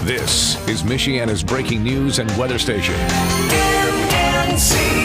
This is Michiana's breaking news and weather station. MNC.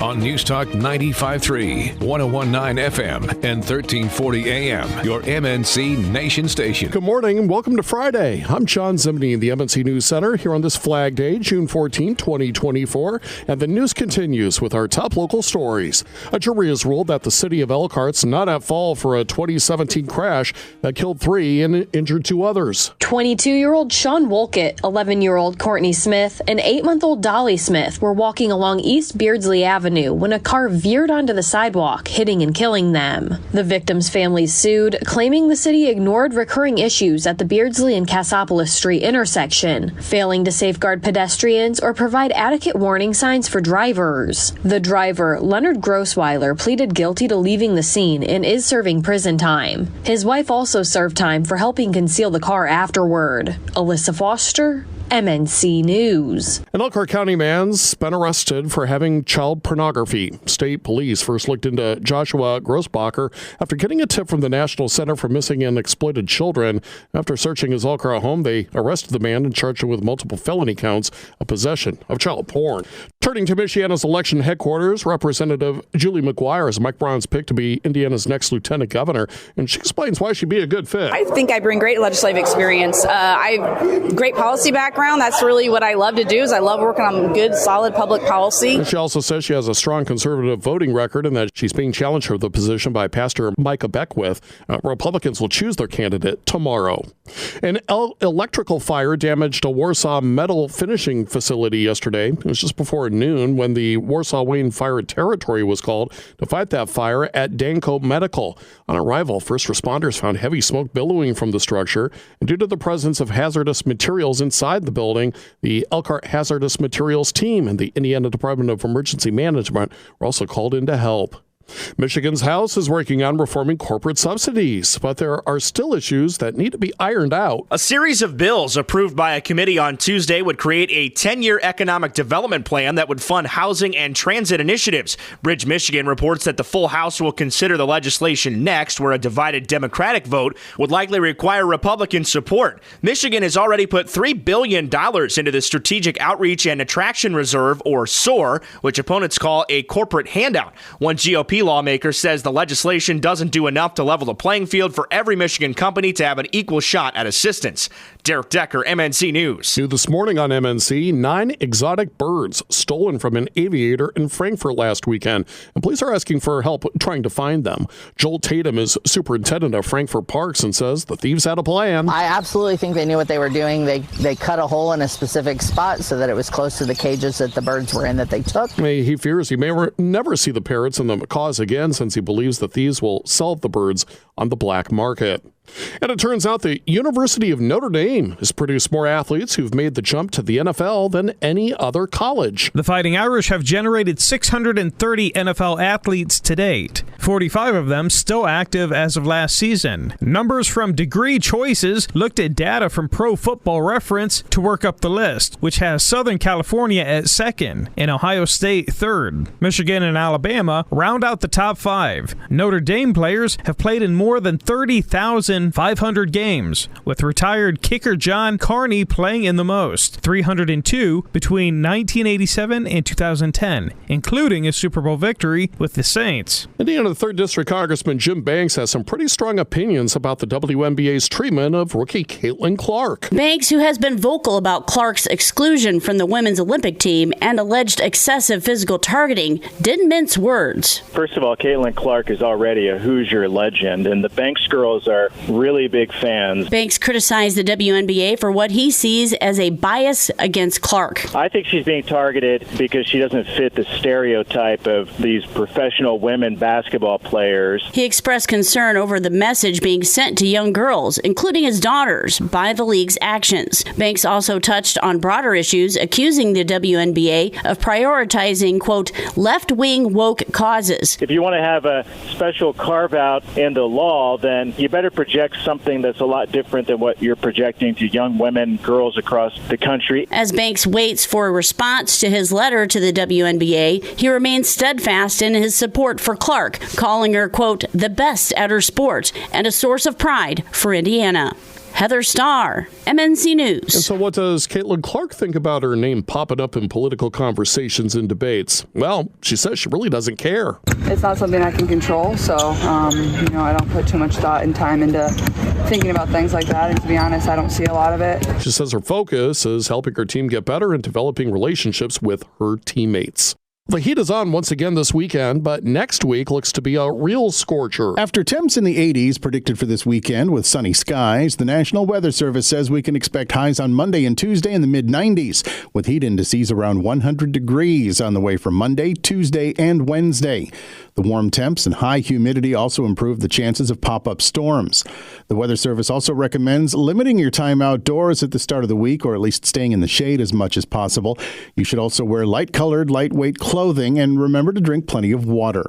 On News Talk 95.3, 101.9 FM, and 1340 AM, your MNC Nation station. Good morning and welcome to Friday. I'm John Zimney in the MNC News Center here on this Flag Day, June 14, 2024. And the news continues with our top local stories. A jury has ruled that the City of Elkhart's not at fault for a 2017 crash that killed 3 and injured 2 others. 22-year-old Sean Wolcott, 11-year-old Courtney Smith, and 8-month-old Dolly Smith were walking along East Beardsley Avenue when a car veered onto the sidewalk, hitting and killing them. The victims' families sued, claiming the city ignored recurring issues at the Beardsley and Cassopolis Street intersection, failing to safeguard pedestrians or provide adequate warning signs for drivers. The driver, Leonard Grossweiler, pleaded guilty to leaving the scene and is serving prison time. His wife also served time for helping conceal the car afterward. Alyssa Foster, MNC News. An Elkhart County man's been arrested for having child pornography. State police first looked into Joshua Grossbacher after getting a tip from the National Center for Missing and Exploited Children. After searching his Elkhart home, they arrested the man and charged him with multiple felony counts of possession of child porn. Turning to Michiana's election headquarters, Representative Julie McGuire is Mike Brown's pick to be Indiana's next lieutenant governor, and she explains why she'd be a good fit. I think I bring great legislative experience. I have great policy background. That's really what I love to do. Is I love working on good, solid public policy. And she also says she has a strong conservative voting record and that she's being challenged for the position by Pastor Micah Beckwith. Republicans will choose their candidate tomorrow. An electrical fire damaged a Warsaw metal finishing facility yesterday. It was just before noon when the Warsaw-Wayne Fire Territory was called to fight that fire at Danco Medical. On arrival, first responders found heavy smoke billowing from the structure, and due to the presence of hazardous materials inside the building, the Elkhart Hazardous Materials team and the Indiana Department of Emergency Management were also called in to help. Michigan's House is working on reforming corporate subsidies, but there are still issues that need to be ironed out. A series of bills approved by a committee on Tuesday would create a 10-year economic development plan that would fund housing and transit initiatives. Bridge Michigan reports that the full House will consider the legislation next, where a divided Democratic vote would likely require Republican support. Michigan has already put $3 billion into the Strategic Outreach and Attraction Reserve, or SOAR, which opponents call a corporate handout. One GOP lawmaker says the legislation doesn't do enough to level the playing field for every Michigan company to have an equal shot at assistance. Derek Decker, MNC News. New this morning on MNC, 9 exotic birds stolen from an aviator in Frankfort last weekend. And police are asking for help trying to find them. Joel Tatum is superintendent of Frankfort Parks and says the thieves had a plan. I absolutely think they knew what they were doing. They cut a hole in a specific spot so that it was close to the cages that the birds were in that they took. He fears he may never see the parrots in the macaws again, since he believes the thieves will sell the birds on the black market. And it turns out the University of Notre Dame has produced more athletes who've made the jump to the NFL than any other college. The Fighting Irish have generated 630 NFL athletes to date, 45 of them still active as of last season. Numbers from Degree Choices looked at data from Pro Football Reference to work up the list, which has Southern California at second and Ohio State third. Michigan and Alabama round out the top 5. Notre Dame players have played in more than 30,500 games, with retired kicker John Carney playing in the most, 302 between 1987 and 2010, including a Super Bowl victory with the Saints. Indiana 3rd District Congressman Jim Banks has some pretty strong opinions about the WNBA's treatment of rookie Caitlin Clark. Banks, who has been vocal about Clark's exclusion from the women's Olympic team and alleged excessive physical targeting, didn't mince words. First of all, Caitlin Clark is already a Hoosier legend, and the Banks girls are really big fans. Banks criticized the WNBA for what he sees as a bias against Clark. I think she's being targeted because she doesn't fit the stereotype of these professional women basketball players. He expressed concern over the message being sent to young girls, including his daughters, by the league's actions. Banks also touched on broader issues, accusing the WNBA of prioritizing, quote, left-wing woke causes. If you want to have a special carve-out in the law, then you better project something that's a lot different than what you're projecting to young women, girls across the country. As Banks waits for a response to his letter to the WNBA, he remains steadfast in his support for Clark, calling her, quote, the best at her sport and a source of pride for Indiana. Heather Starr, MNC News. And so what does Caitlin Clark think about her name popping up in political conversations and debates? Well, she says she really doesn't care. It's not something I can control, so, I don't put too much thought and time into thinking about things like that. And to be honest, I don't see a lot of it. She says her focus is helping her team get better and developing relationships with her teammates. The heat is on once again this weekend, but next week looks to be a real scorcher. After temps in the 80s predicted for this weekend with sunny skies, the National Weather Service says we can expect highs on Monday and Tuesday in the mid-90s, with heat indices around 100 degrees on the way for Monday, Tuesday, and Wednesday. The warm temps and high humidity also improve the chances of pop-up storms. The Weather Service also recommends limiting your time outdoors at the start of the week, or at least staying in the shade as much as possible. You should also wear light-colored, lightweight clothing, and remember to drink plenty of water.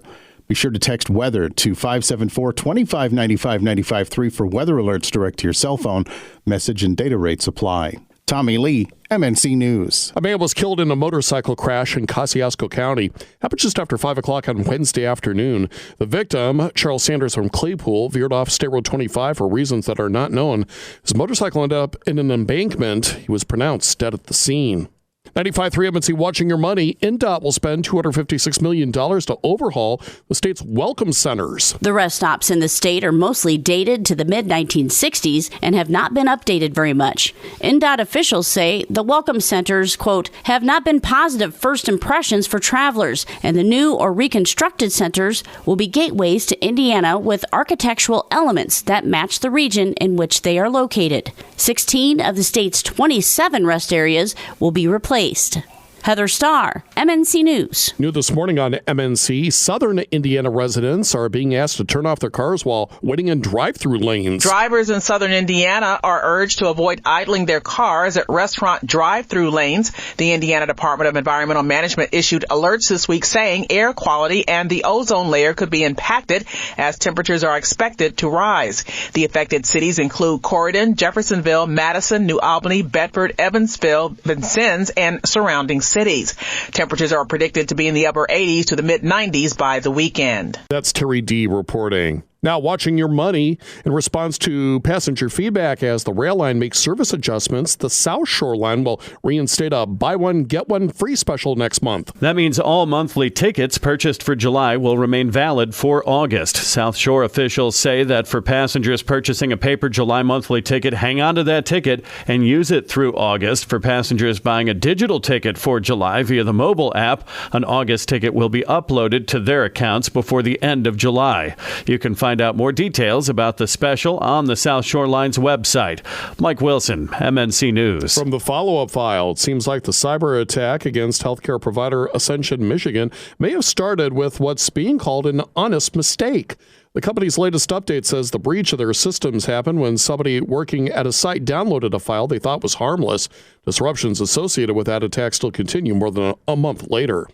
Be sure to text weather to 574-2595-953 for weather alerts direct to your cell phone. Message and data rates apply. Tommy Lee, MNC News. A man was killed in a motorcycle crash in Kosciuszko County. Happened just after 5 o'clock on Wednesday afternoon. The victim, Charles Sanders from Claypool, veered off State Road 25 for reasons that are not known. His motorcycle ended up in an embankment. He was pronounced dead at the scene. 95.3 MNC Watching Your Money. INDOT will spend $256 million to overhaul the state's welcome centers. The rest stops in the state are mostly dated to the mid-1960s and have not been updated very much. INDOT officials say the welcome centers, quote, have not been positive first impressions for travelers, and the new or reconstructed centers will be gateways to Indiana with architectural elements that match the region in which they are located. 16 of the state's 27 rest areas will be replaced. Heather Starr, MNC News. New this morning on MNC, southern Indiana residents are being asked to turn off their cars while waiting in drive-through lanes. Drivers in southern Indiana are urged to avoid idling their cars at restaurant drive-through lanes. The Indiana Department of Environmental Management issued alerts this week saying air quality and the ozone layer could be impacted as temperatures are expected to rise. The affected cities include Corydon, Jeffersonville, Madison, New Albany, Bedford, Evansville, Vincennes, and surrounding cities. Temperatures are predicted to be in the upper 80s to the mid-90s by the weekend. That's Terry D. reporting. Now, Watching Your Money, in response to passenger feedback as the rail line makes service adjustments, the South Shore line will reinstate a buy one, get one free special next month. That means all monthly tickets purchased for July will remain valid for August. South Shore officials say that for passengers purchasing a paper July monthly ticket, hang on to that ticket and use it through August. For passengers buying a digital ticket for July via the mobile app, an August ticket will be uploaded to their accounts before the end of July. You can find out more details about the special on the South Shore Line's website. Mike Wilson, MNC News. From the follow-up file, it seems like the cyber attack against healthcare provider Ascension Michigan may have started with what's being called an honest mistake. The company's latest update says the breach of their systems happened when somebody working at a site downloaded a file they thought was harmless. Disruptions associated with that attack still continue more than a month later.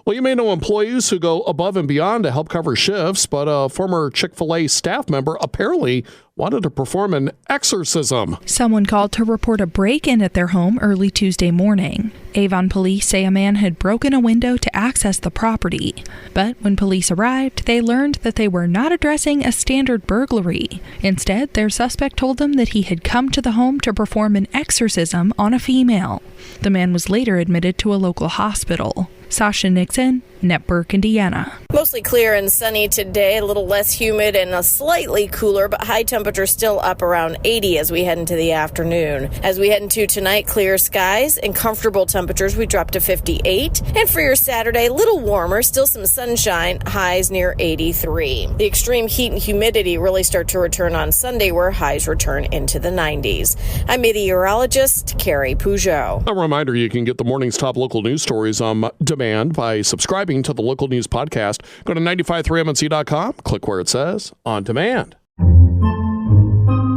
Well, you may know employees who go above and beyond to help cover shifts, but a former Chick-fil-A staff member apparently wanted to perform an exorcism. Someone called to report a break-in at their home early Tuesday morning. Avon police say a man had broken a window to access the property. But when police arrived, they learned that they were not addressing a standard burglary. Instead, their suspect told them that he had come to the home to perform an exorcism on a female. The man was later admitted to a local hospital. Sasha Nixon, Network, Indiana. Mostly clear and sunny today, a little less humid and a slightly cooler, but high temperature still up around 80 as we head into the afternoon. As we head into tonight, clear skies and comfortable temperatures. We drop to 58. And for your Saturday, a little warmer, still some sunshine, highs near 83. The extreme heat and humidity really start to return on Sunday, where highs return into the 90s. I'm meteorologist Carrie Peugeot. A reminder, you can get the morning's top local news stories on demand by subscribing to the local news podcast. Go to 953mnc.com, click where it says On Demand.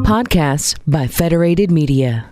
Podcasts by Federated Media.